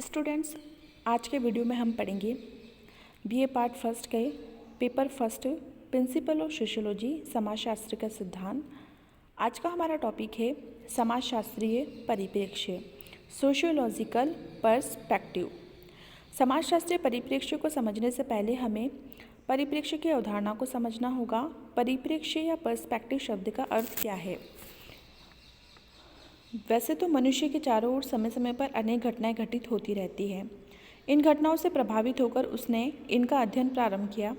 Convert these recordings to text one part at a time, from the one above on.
Students, आज के video में हम पढ़ेंगे बीए पार्ट फर्स्ट के paper first principle of sociology समाजशास्त्र का सिद्धांत। आज का हमारा टॉपिक है समाजशास्त्रीय परिप्रेक्ष्य, सोशियोलॉजिकल पर्सपेक्टिव। समाजशास्त्रीय परिप्रेक्ष्य को समझने से पहले हमें परिप्रेक्ष्य की अवधारणा को समझना होगा। परिप्रेक्ष्य या पर्सपेक्टिव शब्द का अर्थ क्या है? वैसे तो मनुष्य के चारों ओर समय समय पर अनेक घटनाएं घटित होती रहती हैं। इन घटनाओं से प्रभावित होकर उसने इनका अध्ययन प्रारंभ किया।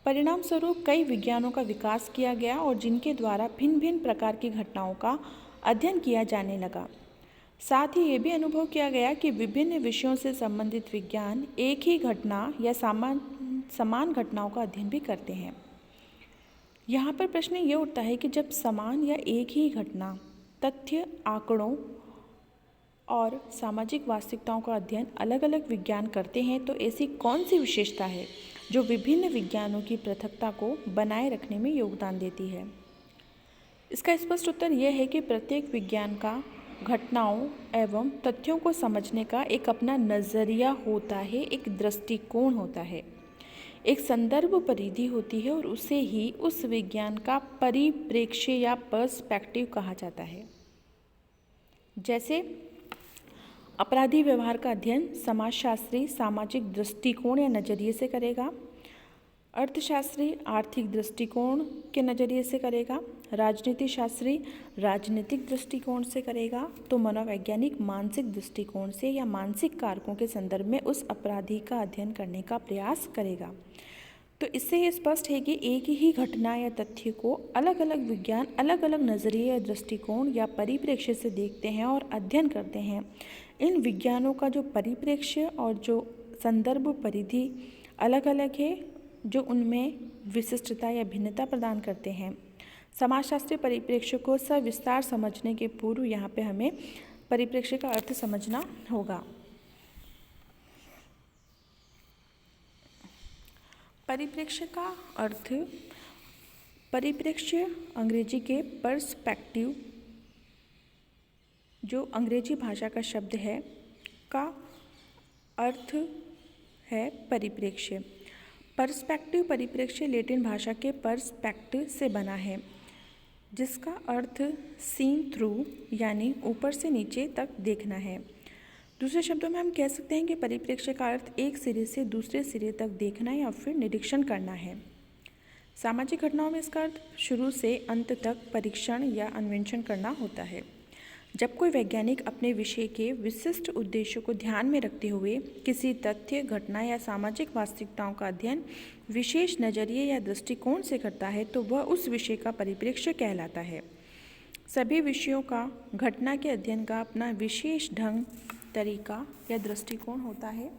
परिणाम स्वरूप कई विज्ञानों का विकास किया गया और जिनके द्वारा भिन्न भिन्न प्रकार की घटनाओं का अध्ययन किया जाने लगा। साथ ही ये भी अनुभव किया गया कि विभिन्न विषयों से संबंधित विज्ञान एक ही घटना या समान घटनाओं का अध्ययन भी करते हैं। यहाँ पर प्रश्न ये उठता है कि जब समान या एक ही घटना, तथ्य, आंकड़ों और सामाजिक वास्तविकताओं का अध्ययन अलग अलग विज्ञान करते हैं तो ऐसी कौन सी विशेषता है जो विभिन्न विज्ञानों की पृथकता को बनाए रखने में योगदान देती है? इसका स्पष्ट उत्तर यह है कि प्रत्येक विज्ञान का घटनाओं एवं तथ्यों को समझने का एक अपना नज़रिया होता है, एक दृष्टिकोण होता है, एक संदर्भ परिधि होती है और उसे ही उस विज्ञान का परिप्रेक्ष्य या पर्सपेक्टिव कहा जाता है। जैसे अपराधी व्यवहार का अध्ययन समाजशास्त्री सामाजिक दृष्टिकोण या नज़रिए से करेगा, अर्थशास्त्री आर्थिक दृष्टिकोण के नज़रिए से करेगा, राजनीति शास्त्री राजनीतिक दृष्टिकोण से करेगा, तो मनोवैज्ञानिक मानसिक दृष्टिकोण से या मानसिक कारकों के संदर्भ में उस अपराधी का अध्ययन करने का प्रयास करेगा। तो इससे ये स्पष्ट है कि एक ही घटना या तथ्य को अलग अलग विज्ञान अलग अलग नज़रिए या दृष्टिकोण या परिप्रेक्ष्य से देखते हैं और अध्ययन करते हैं। इन विज्ञानों का जो परिप्रेक्ष्य और जो संदर्भ परिधि अलग अलग है, जो उनमें विशिष्टता या भिन्नता प्रदान करते हैं। समाजशास्त्रीय परिप्रेक्ष्य को सविस्तार समझने के पूर्व यहाँ पे हमें परिप्रेक्ष्य का अर्थ समझना होगा। परिप्रेक्ष्य का अर्थ, परिप्रेक्ष्य अंग्रेजी के पर्सपेक्टिव, जो अंग्रेजी भाषा का शब्द है, का अर्थ है परिप्रेक्ष्य। पर्सपेक्टिव परिप्रेक्ष्य लैटिन भाषा के पर्सपेक्टिव से बना है, जिसका अर्थ सीन थ्रू यानी ऊपर से नीचे तक देखना है। दूसरे शब्दों में हम कह सकते हैं कि परिप्रेक्ष्य का अर्थ एक सिरे से दूसरे सिरे तक देखना या फिर निरीक्षण करना है। सामाजिक घटनाओं में इसका अर्थ शुरू से अंत तक परीक्षण या अन्वेषण करना होता है। जब कोई वैज्ञानिक अपने विषय के विशिष्ट उद्देश्यों को ध्यान में रखते हुए किसी तथ्य, घटना या सामाजिक वास्तविकताओं का अध्ययन विशेष नज़रिए या दृष्टिकोण से करता है तो वह उस विषय का परिप्रेक्ष्य कहलाता है। सभी विषयों का घटना के अध्ययन का अपना विशेष ढंग, तरीका या दृष्टिकोण होता है।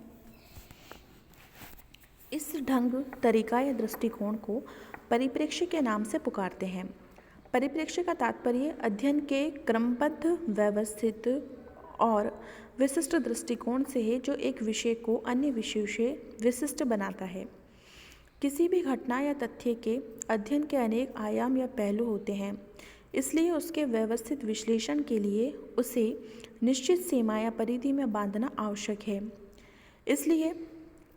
इस ढंग, तरीका या दृष्टिकोण को परिप्रेक्ष्य के नाम से पुकारते हैं। परिप्रेक्ष्य का तात्पर्य अध्ययन के क्रमबद्ध, व्यवस्थित और विशिष्ट दृष्टिकोण से है जो एक विषय को अन्य विषयों से विशिष्ट बनाता है। किसी भी घटना या तथ्य के अध्ययन के अनेक आयाम या पहलू होते हैं, इसलिए उसके व्यवस्थित विश्लेषण के लिए उसे निश्चित सीमा या परिधि में बांधना आवश्यक है। इसलिए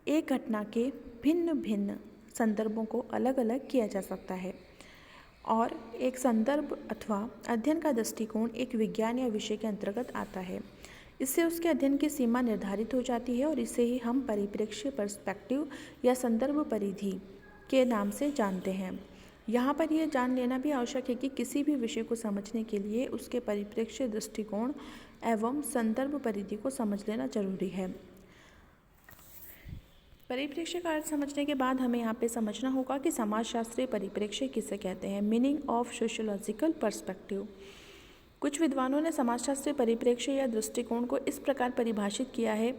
एक घटना के भिन्न भिन्न संदर्भों को अलग अलग किया जा सकता है और एक संदर्भ अथवा अध्ययन का दृष्टिकोण एक विज्ञान या विषय के अंतर्गत आता है। इससे उसके अध्ययन की सीमा निर्धारित हो जाती है और इसे ही हम परिप्रेक्ष्य, पर्सपेक्टिव या संदर्भ परिधि के नाम से जानते हैं। यहाँ पर यह जान लेना भी आवश्यक है कि किसी भी विषय को समझने के लिए उसके परिप्रेक्ष्य, दृष्टिकोण एवं संदर्भ परिधि को समझ लेना जरूरी है। परिप्रेक्ष्य का अर्थ समझने के बाद हमें यहाँ पे समझना होगा कि समाजशास्त्रीय परिप्रेक्ष्य किसे कहते हैं। Meaning of sociological perspective. कुछ विद्वानों ने समाजशास्त्रीय परिप्रेक्ष्य या दृष्टिकोण को इस प्रकार परिभाषित किया है,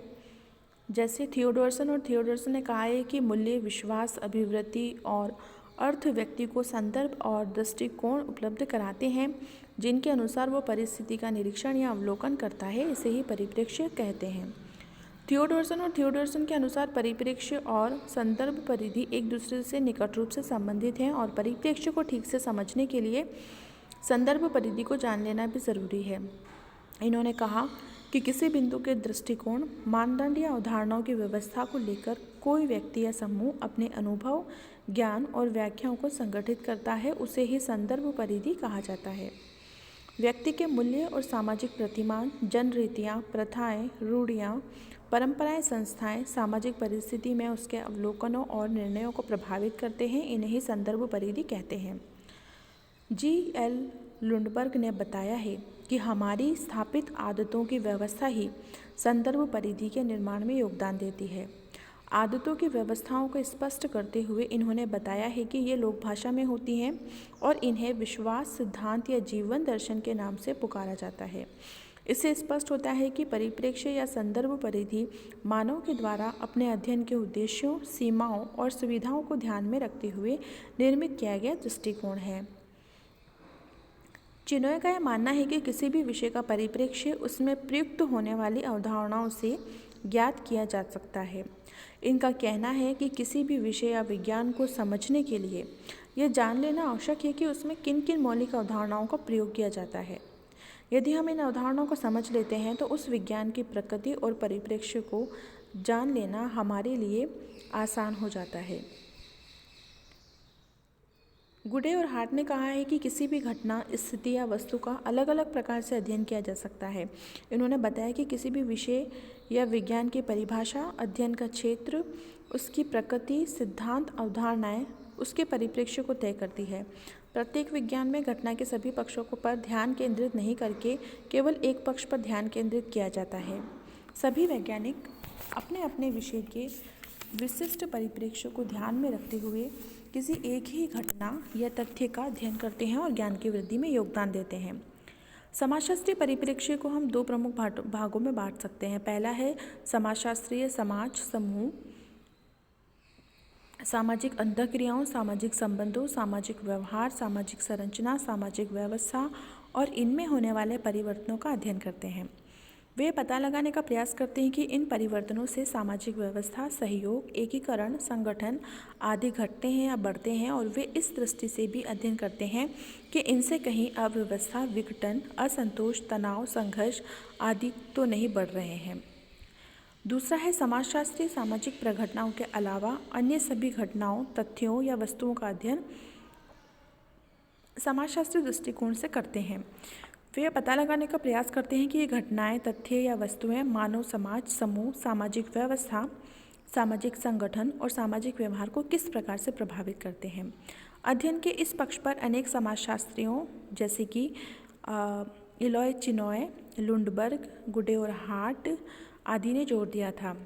जैसे थियोडोरसन ने कहा है कि मूल्य, विश्वास, अभिवृत्ति और अर्थ व्यक्ति को संदर्भ और दृष्टिकोण उपलब्ध कराते हैं जिनके अनुसार वो परिस्थिति का निरीक्षण या अवलोकन करता है। इसे ही परिप्रेक्ष्य कहते हैं। थियोडोरसन के अनुसार परिप्रेक्ष्य और संदर्भ परिधि एक दूसरे से निकट रूप से संबंधित हैं और परिप्रेक्ष्य को ठीक से समझने के लिए संदर्भ परिधि को जान लेना भी ज़रूरी है। इन्होंने कहा कि किसी बिंदु के दृष्टिकोण, मानदंड या उदाहरणों की व्यवस्था को लेकर कोई व्यक्ति या समूह अपने अनुभव, ज्ञान और व्याख्याओं को संगठित करता है, उसे ही संदर्भ परिधि कहा जाता है। व्यक्ति के मूल्य और सामाजिक प्रतिमान, जनरीतियाँ, प्रथाएं, रूढ़ियाँ, परंपराएं, संस्थाएं सामाजिक परिस्थिति में उसके अवलोकनों और निर्णयों को प्रभावित करते हैं। इन्हें ही संदर्भ परिधि कहते हैं। G.L. लुंडबर्ग ने बताया है कि हमारी स्थापित आदतों की व्यवस्था ही संदर्भ परिधि के निर्माण में योगदान देती है। आदतों की व्यवस्थाओं को स्पष्ट करते हुए इन्होंने बताया है कि ये लोक भाषा में होती हैं और इन्हें विश्वास, सिद्धांत या जीवन दर्शन के नाम से पुकारा जाता है। इससे स्पष्ट होता है कि परिप्रेक्ष्य या संदर्भ परिधि मानव के द्वारा अपने अध्ययन के उद्देश्यों, सीमाओं और सुविधाओं को ध्यान में रखते हुए निर्मित किया गया दृष्टिकोण है। चिनॉय का यह मानना है कि किसी भी विषय का परिप्रेक्ष्य उसमें प्रयुक्त होने वाली अवधारणाओं से ज्ञात किया जा सकता है। इनका कहना है कि किसी भी विषय या विज्ञान को समझने के लिए यह जान लेना आवश्यक है कि उसमें किन किन मौलिक अवधारणाओं का प्रयोग किया जाता है। यदि हम इन अवधारणाओं को समझ लेते हैं तो उस विज्ञान की प्रकृति और परिप्रेक्ष्य को जान लेना हमारे लिए आसान हो जाता है। गुडे और हार्ट ने कहा है कि किसी भी घटना, स्थिति या वस्तु का अलग अलग प्रकार से अध्ययन किया जा सकता है। इन्होंने बताया कि किसी भी विषय या विज्ञान की परिभाषा, अध्ययन का क्षेत्र, उसकी प्रकृति, सिद्धांत, अवधारणाएं उसके परिप्रेक्ष्य को तय करती है। प्रत्येक विज्ञान में घटना के सभी पक्षों पर ध्यान केंद्रित नहीं करके केवल एक पक्ष पर ध्यान केंद्रित किया जाता है। सभी वैज्ञानिक अपने अपने विषय के विशिष्ट परिप्रेक्ष्य को ध्यान में रखते हुए किसी एक ही घटना या तथ्य का अध्ययन करते हैं और ज्ञान की वृद्धि में योगदान देते हैं। समाजशास्त्रीय परिप्रेक्ष्य को हम दो प्रमुख भागों में बांट सकते हैं। पहला है समाजशास्त्रीय समाज समूह, सामाजिक अंतःक्रियाओं, सामाजिक संबंधों, सामाजिक व्यवहार, सामाजिक संरचना, सामाजिक व्यवस्था और इनमें होने वाले परिवर्तनों का अध्ययन करते हैं। वे पता लगाने का प्रयास करते हैं कि इन परिवर्तनों से सामाजिक व्यवस्था, सहयोग, एकीकरण, संगठन आदि घटते हैं या बढ़ते हैं, और वे इस दृष्टि से भी अध्ययन करते हैं कि इनसे कहीं अव्यवस्था, विघटन, असंतोष, तनाव, संघर्ष आदि तो नहीं बढ़ रहे हैं। दूसरा है समाजशास्त्री सामाजिक प्रघटनाओं के अलावा अन्य सभी घटनाओं, तथ्यों या वस्तुओं का अध्ययन समाजशास्त्री दृष्टिकोण से करते हैं। वे पता लगाने का प्रयास करते हैं कि ये घटनाएं, तथ्य या वस्तुएं मानव समाज, समूह, सामाजिक व्यवस्था, सामाजिक संगठन और सामाजिक व्यवहार को किस प्रकार से प्रभावित करते हैं। अध्ययन के इस पक्ष पर अनेक समाजशास्त्रियों जैसे कि इलॉय चिनॉय, लुंडबर्ग, गुडे और हार्ट आदि ने जोर दिया था।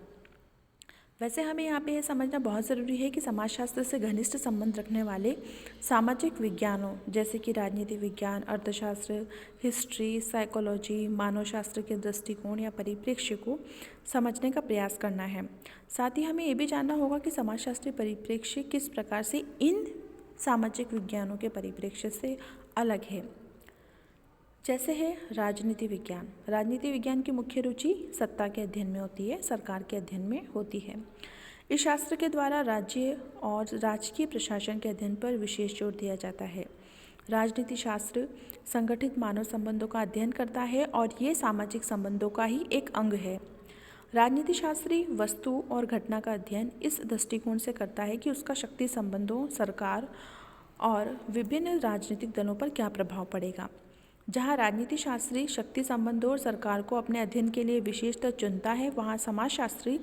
वैसे हमें यहाँ पे यह समझना बहुत ज़रूरी है कि समाजशास्त्र से घनिष्ठ संबंध रखने वाले सामाजिक विज्ञानों जैसे कि राजनीति विज्ञान, अर्थशास्त्र, हिस्ट्री, साइकोलॉजी, मानवशास्त्र के दृष्टिकोण या परिप्रेक्ष्य को समझने का प्रयास करना है। साथ ही हमें ये भी जानना होगा कि समाजशास्त्रीय परिप्रेक्ष्य किस प्रकार से इन सामाजिक विज्ञानों के परिप्रेक्ष्य से अलग है। जैसे है राजनीति विज्ञान। राजनीति विज्ञान की मुख्य रुचि सत्ता के अध्ययन में होती है, सरकार के अध्ययन में होती है। इस शास्त्र के द्वारा राज्य और राजकीय प्रशासन के अध्ययन पर विशेष जोर दिया जाता है। राजनीति शास्त्र संगठित मानव संबंधों का अध्ययन करता है और ये सामाजिक संबंधों का ही एक अंग है। राजनीति शास्त्री वस्तु और घटना का अध्ययन इस दृष्टिकोण से करता है कि उसका शक्ति संबंधों, सरकार और विभिन्न राजनीतिक दलों पर क्या प्रभाव पड़ेगा। जहाँ राजनीति शास्त्री शक्ति संबंधों और सरकार को अपने अध्ययन के लिए विशेषतः चुनता है, वहाँ समाजशास्त्री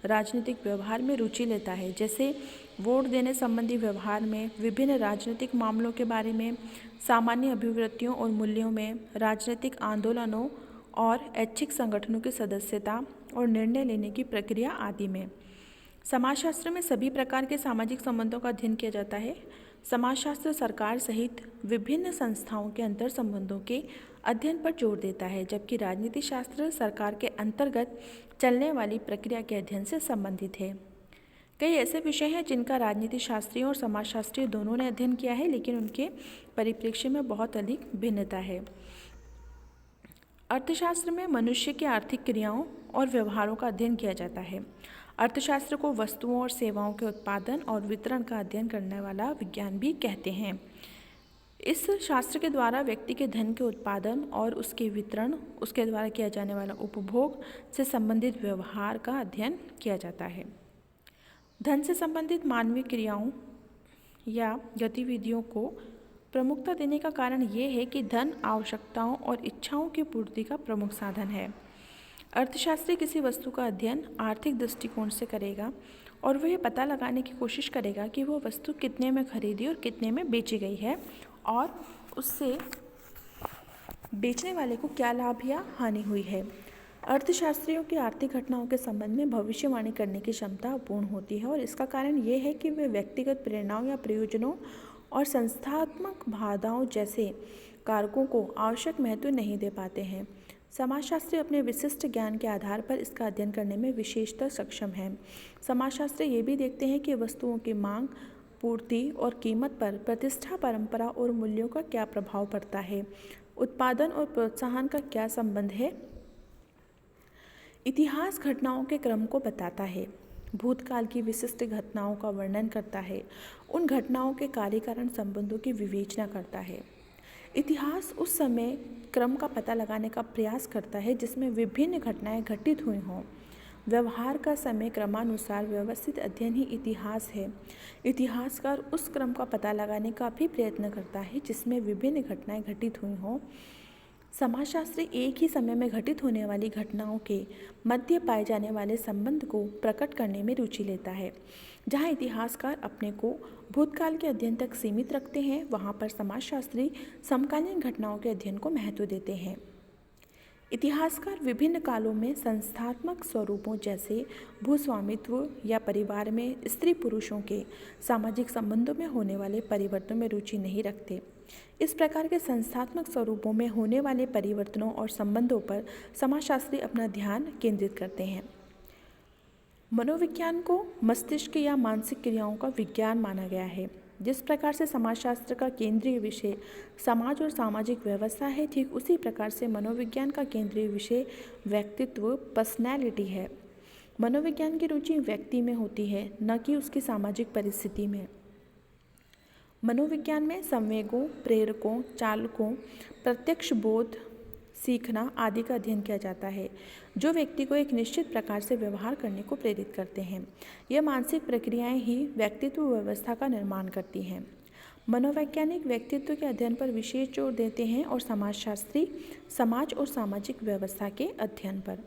राजनीतिक व्यवहार में रुचि लेता है, जैसे वोट देने संबंधी व्यवहार में, विभिन्न राजनीतिक मामलों के बारे में, सामान्य अभिवृत्तियों और मूल्यों में, राजनीतिक आंदोलनों और ऐच्छिक संगठनों की सदस्यता और निर्णय लेने की प्रक्रिया आदि में। समाजशास्त्र में सभी प्रकार के सामाजिक संबंधों का अध्ययन किया जाता है। समाजशास्त्र सरकार सहित विभिन्न संस्थाओं के अंतर संबंधों के अध्ययन पर जोर देता है, जबकि राजनीति शास्त्र सरकार के अंतर्गत चलने वाली प्रक्रिया के अध्ययन से संबंधित है। कई ऐसे विषय हैं जिनका राजनीति शास्त्रियों और समाजशास्त्री दोनों ने अध्ययन किया है, लेकिन उनके परिप्रेक्ष्य में बहुत अधिक भिन्नता है। अर्थशास्त्र में मनुष्य की आर्थिक क्रियाओं और व्यवहारों का अध्ययन किया जाता है। अर्थशास्त्र को वस्तुओं और सेवाओं के उत्पादन और वितरण का अध्ययन करने वाला विज्ञान भी कहते हैं। इस शास्त्र के द्वारा व्यक्ति के धन के उत्पादन और उसके वितरण, उसके द्वारा किया जाने वाला उपभोग से संबंधित व्यवहार का अध्ययन किया जाता है। धन से संबंधित मानवीय क्रियाओं या गतिविधियों को प्रमुखता देने का कारण ये है कि धन आवश्यकताओं और इच्छाओं की पूर्ति का प्रमुख साधन है। अर्थशास्त्री किसी वस्तु का अध्ययन आर्थिक दृष्टिकोण से करेगा और वह पता लगाने की कोशिश करेगा कि वो वस्तु कितने में खरीदी और कितने में बेची गई है और उससे बेचने वाले को क्या लाभ या हानि हुई है। अर्थशास्त्रियों की आर्थिक घटनाओं के संबंध में भविष्यवाणी करने की क्षमता अपूर्ण होती है और इसका कारण ये है कि वे व्यक्तिगत प्रेरणाओं या प्रयोजनों और संस्थात्मक बाधाओं जैसे कारकों को आवश्यक महत्व नहीं दे पाते हैं। समाजशास्त्री अपने विशिष्ट ज्ञान के आधार पर इसका अध्ययन करने में विशेषतर सक्षम हैं। समाजशास्त्री ये भी देखते हैं कि वस्तुओं की मांग, पूर्ति और कीमत पर प्रतिष्ठा, परंपरा और मूल्यों का क्या प्रभाव पड़ता है। उत्पादन और प्रोत्साहन का क्या संबंध है। इतिहास घटनाओं के क्रम को बताता है, भूतकाल की विशिष्ट घटनाओं का वर्णन करता है, उन घटनाओं के कार्य कारण संबंधों की विवेचना करता है। इतिहास उस समय क्रम का पता लगाने का प्रयास करता है जिसमें विभिन्न घटनाएं घटित हुई हों। व्यवहार का समय क्रमानुसार व्यवस्थित अध्ययन ही इतिहास है। इतिहासकार उस क्रम का पता लगाने का भी प्रयत्न करता है जिसमें विभिन्न घटनाएं घटित हुई हों। समाजशास्त्री एक ही समय में घटित होने वाली घटनाओं के मध्य पाए जाने वाले संबंध को प्रकट करने में रुचि लेता है। जहाँ इतिहासकार अपने को भूतकाल के अध्ययन तक सीमित रखते हैं, वहाँ पर समाजशास्त्री समकालीन घटनाओं के अध्ययन को महत्व देते हैं। इतिहासकार विभिन्न कालों में संस्थात्मक स्वरूपों जैसे भूस्वामित्व या परिवार में स्त्री पुरुषों के सामाजिक संबंधों में होने वाले परिवर्तनों में रुचि नहीं रखते। इस प्रकार के संस्थात्मक स्वरूपों में होने वाले परिवर्तनों और संबंधों पर समाजशास्त्री अपना ध्यान केंद्रित करते हैं। मनोविज्ञान को मस्तिष्क या मानसिक क्रियाओं का विज्ञान माना गया है। जिस प्रकार से समाजशास्त्र का केंद्रीय विषय समाज और सामाजिक व्यवस्था है, ठीक उसी प्रकार से मनोविज्ञान का केंद्रीय विषय व्यक्तित्व, पर्सनैलिटी है। मनोविज्ञान की रुचि व्यक्ति में होती है, न कि उसकी सामाजिक परिस्थिति में। मनोविज्ञान में संवेगों, प्रेरकों, चालकों, प्रत्यक्ष बोध, सीखना आदि का अध्ययन किया जाता है, जो व्यक्ति को एक निश्चित प्रकार से व्यवहार करने को प्रेरित करते हैं। यह मानसिक प्रक्रियाएं ही व्यक्तित्व व्यवस्था का निर्माण करती हैं। मनोवैज्ञानिक व्यक्तित्व के अध्ययन पर विशेष जोर देते हैं और समाजशास्त्री समाज और सामाजिक व्यवस्था के अध्ययन पर।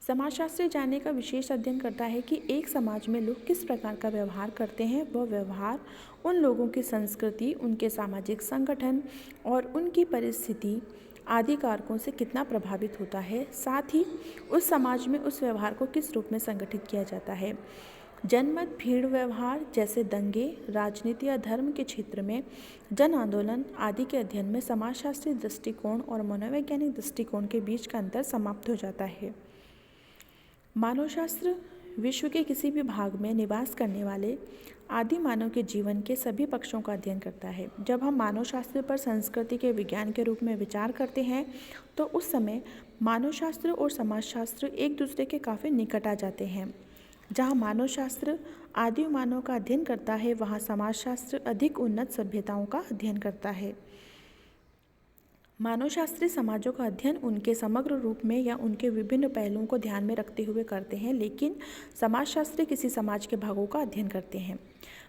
समाजशास्त्री जानने का विशेष अध्ययन करता है कि एक समाज में लोग किस प्रकार का व्यवहार करते हैं। वह व्यवहार उन लोगों की संस्कृति, उनके सामाजिक संगठन और उनकी परिस्थिति आदि कारकों से कितना प्रभावित होता है। साथ ही उस समाज में उस व्यवहार को किस रूप में संगठित किया जाता है। जनमत, भीड़ व्यवहार जैसे दंगे, राजनीति या धर्म के क्षेत्र में जन आंदोलन आदि के अध्ययन में समाजशास्त्री दृष्टिकोण और मनोवैज्ञानिक दृष्टिकोण के बीच का अंतर समाप्त हो जाता है। मानवशास्त्र विश्व के किसी भी भाग में निवास करने वाले आदि मानव के जीवन के सभी पक्षों का अध्ययन करता है। जब हम मानवशास्त्र पर संस्कृति के विज्ञान के रूप में विचार करते हैं तो उस समय मानवशास्त्र और समाजशास्त्र एक दूसरे के काफ़ी निकट आ जाते हैं। जहाँ मानवशास्त्र आदि मानव का अध्ययन करता है, वहाँ समाजशास्त्र अधिक उन्नत सभ्यताओं का अध्ययन करता है। मानवशास्त्री समाजों का अध्ययन उनके समग्र रूप में या उनके विभिन्न पहलुओं को ध्यान में रखते हुए करते हैं, लेकिन समाजशास्त्री किसी समाज के भागों का अध्ययन करते हैं।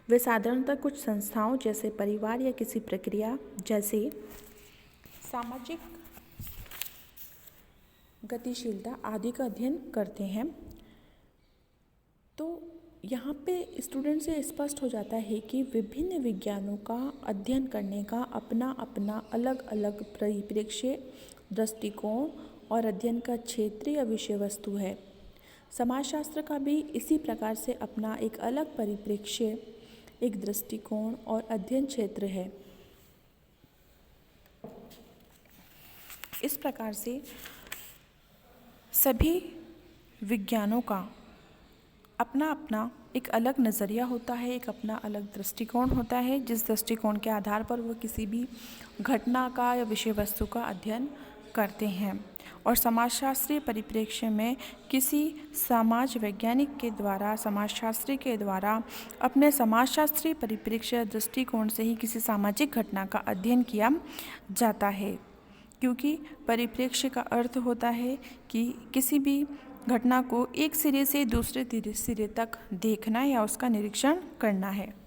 वे साधारणतः कुछ संस्थाओं जैसे परिवार या किसी प्रक्रिया जैसे सामाजिक गतिशीलता आदि का अध्ययन करते हैं। तो यहाँ पे स्टूडेंट से स्पष्ट हो जाता है कि विभिन्न विज्ञानों का अध्ययन करने का अपना अपना अलग अलग परिप्रेक्ष्य, दृष्टिकोण और अध्ययन का क्षेत्र या विषय वस्तु है। समाजशास्त्र का भी इसी प्रकार से अपना एक अलग परिप्रेक्ष्य, एक दृष्टिकोण और अध्ययन क्षेत्र है। इस प्रकार से सभी विज्ञानों का अपना अपना एक अलग नज़रिया होता है, एक अपना अलग दृष्टिकोण होता है, जिस दृष्टिकोण के आधार पर वह किसी भी घटना का या विषय वस्तु का अध्ययन करते हैं और समाजशास्त्रीय परिप्रेक्ष्य में किसी समाजशास्त्री के द्वारा अपने समाजशास्त्रीय परिप्रेक्ष्य दृष्टिकोण से ही किसी सामाजिक घटना का अध्ययन किया जाता है, क्योंकि परिप्रेक्ष्य का अर्थ होता है कि किसी भी घटना को एक सिरे से दूसरे सिरे तक देखना या उसका निरीक्षण करना है।